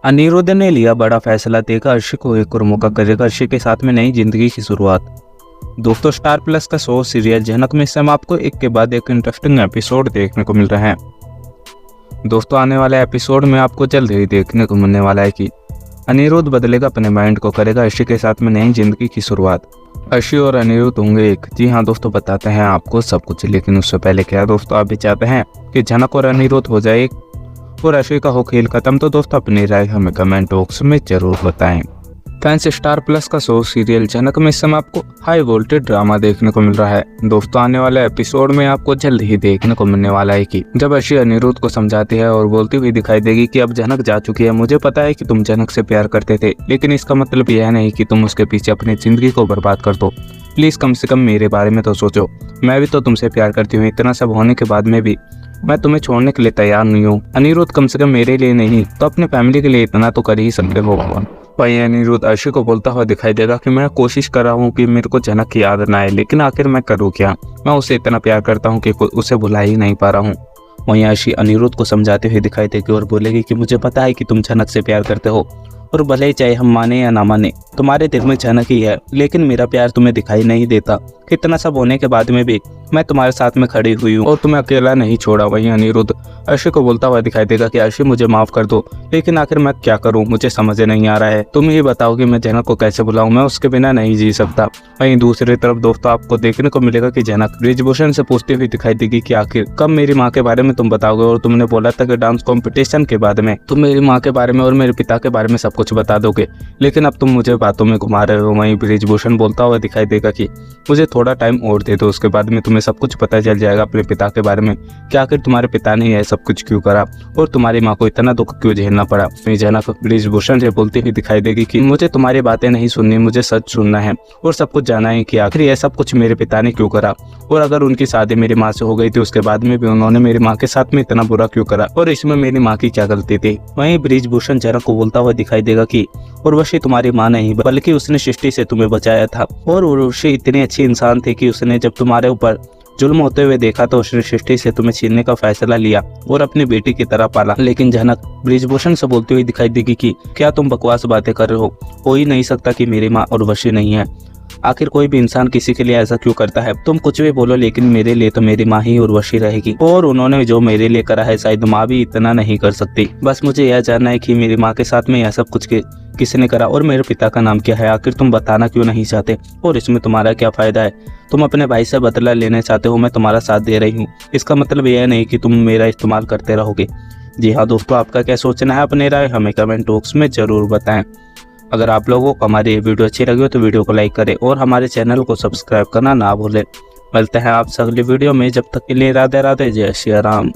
अनिरुद्ध ने लिया बड़ा फैसला, देगा अर्शी को एक और मौका, करेगा अर्शी के साथ में नई जिंदगी की शुरुआत। दोस्तों, स्टार प्लस का शो सीरियल झनक में इस समय आपको एक के बाद एक इंटरेस्टिंग एपिसोड देखने को मिल रहे हैं। दोस्तों, आने वाले एपिसोड में आपको जल्द ही देखने को मिलने वाला है कि अनिरुद्ध बदलेगा अपने माइंड को, करेगा अर्शी के साथ में नई जिंदगी की शुरुआत। अर्शी और अनिरुद्ध होंगे एक। जी हाँ दोस्तों, बताते हैं आपको सब कुछ, लेकिन उससे पहले क्या दोस्तों, आप भी चाहते हैं कि झनक और अनिरुद्ध हो जाए एक और अर्शी का हो खेल खत्म? तो दोस्तों, अपनी राय हमें कमेंट बॉक्स में जरूर बताएं। फैंस, स्टार प्लस का शो सीरियल झनक में इस समय आपको हाई वोल्टेज ड्रामा देखने को मिल रहा है। दोस्तों, आने वाले एपिसोड में आपको जल्द ही देखने को मिलने वाला है कि जब अर्शी अनिरुद्ध को समझाती है और बोलती हुई दिखाई देगी कि अब झनक जा चुकी है, मुझे पता है कि तुम झनक से प्यार करते थे, लेकिन इसका मतलब यह नहीं कि तुम उसके पीछे अपनी जिंदगी को बर्बाद कर दो। प्लीज कम से कम मेरे बारे में तो सोचो, मैं भी तो तुमसे प्यार करती हूँ। इतना सब होने के बाद में भी मैं तुम्हें छोड़ने के लिए तैयार नहीं हूँ। अनिरुद्ध, कम से कम मेरे लिए नहीं तो अपने फैमिली के लिए इतना तो कर ही सकते हो। वहीं अनिरुद्ध अर्शी को बोलता हुआ दिखाई देगा कि मैं कोशिश कर रहा हूँ कि मेरे को झनक की याद ना आए, लेकिन आखिर मैं करूँ क्या? मैं उसे इतना प्यार करता हूँ कि उसे भुला ही नहीं पा रहा हूँ। वहीं अर्शी अनिरुद्ध को समझाते हुए दिखाई देगी और बोलेगी कि मुझे पता है कि तुम झनक से प्यार करते हो, और भले ही चाहे हम माने या ना माने, तुम्हारे दिल में झनक ही है, लेकिन मेरा प्यार तुम्हें दिखाई नहीं देता। इतना सब होने के बाद में भी मैं तुम्हारे साथ में खड़ी हुई हूँ और तुम्हें अकेला नहीं छोड़ा। वहीं अनिरुद्ध अर्शी को बोलता हुआ दिखाई देगा कि अर्शी, मुझे माफ कर दो, लेकिन आखिर मैं क्या करूँ, मुझे समझ नहीं आ रहा है। तुम ही बताओ कि मैं झनक को कैसे बुलाऊं, मैं उसके बिना नहीं जी सकता। वहीं दूसरी तरफ दोस्तों, आपको देखने को मिलेगा कि झनक ब्रिजभूषण से पूछती हुई दिखाई देगी कि आखिर कब मेरी माँ के बारे में तुम बताओगे, और तुमने बोला था कि डांस कॉम्पिटिशन के बाद में तुम मेरी माँ के बारे में और मेरे पिता के बारे में सब कुछ बता दोगे, लेकिन अब तुम मुझे बातों में घुमा रहे हो। वहीं ब्रिजभूषण बोलता हुआ दिखाई देगा कि मुझे थोड़ा टाइम और दे दो, उसके बाद में तुम्हें सब कुछ पता चल जाएगा अपने पिता के बारे में, कि आखिर तुम्हारे पिता ने यह सब कुछ क्यों करा और तुम्हारी माँ को इतना दुख क्यों झेलना पड़ा। झनक ब्रिजभूषण से बोलती हुई दिखाई देगी कि मुझे तुम्हारी बातें नहीं सुननी, मुझे सच सुनना है और सब कुछ जाना है कि आखिर यह सब कुछ मेरे पिता ने क्यों करा, और अगर उनकी शादी मेरी माँ से हो गई थी, उसके बाद में भी उन्होंने मेरी माँ के साथ में इतना बुरा क्यों करा, और इसमें मेरी माँ की क्या गलती थी। वहीं ब्रिजभूषण झनक को बोलता हुआ दिखाई देगा कि उर्वशी तुम्हारी माँ नहीं, बल्कि उसने सृष्टि से तुम्हें बचाया था, और उर्वशी इतनी अच्छी इंसान थी कि उसने जब तुम्हारे ऊपर जुल्म होते हुए देखा तो उसने सृष्टि से तुम्हें छीनने का फैसला लिया और अपनी बेटी की तरह पाला। लेकिन झनक ब्रिजभूषण से बोलती हुई दिखाई देगी कि क्या तुम बकवास बातें कर रहे हो ही नहीं सकता कि मेरी माँ उर्वशी नहीं है। आखिर कोई भी इंसान किसी के लिए ऐसा क्यों करता है? तुम कुछ भी बोलो, लेकिन मेरे लिए तो मेरी माँ ही उर्वशी रहेगी, और उन्होंने जो मेरे लिए करा है शायद माँ भी इतना नहीं कर सकती। बस मुझे यह जानना है कि मेरी माँ के साथ में यह सब कुछ किसने करा, और मेरे पिता का नाम क्या है? आखिर तुम बताना क्यों नहीं चाहते, और इसमें तुम्हारा क्या फायदा है? तुम अपने भाई से बदला लेने चाहते हो, मैं तुम्हारा साथ दे रही हूँ, इसका मतलब यह नहीं कि तुम मेरा इस्तेमाल करते रहोगे। जी हाँ दोस्तों, आपका क्या सोचना है? अपनी राय हमें कमेंट बॉक्स में जरूर बताएं। अगर आप लोगों को हमारी ये वीडियो अच्छी लगी हो तो वीडियो को लाइक करें और हमारे चैनल को सब्सक्राइब करना ना भूलें। मिलते हैं आपसे अगली वीडियो में, जब तक के लिए राधे राधे, जय श्री राम।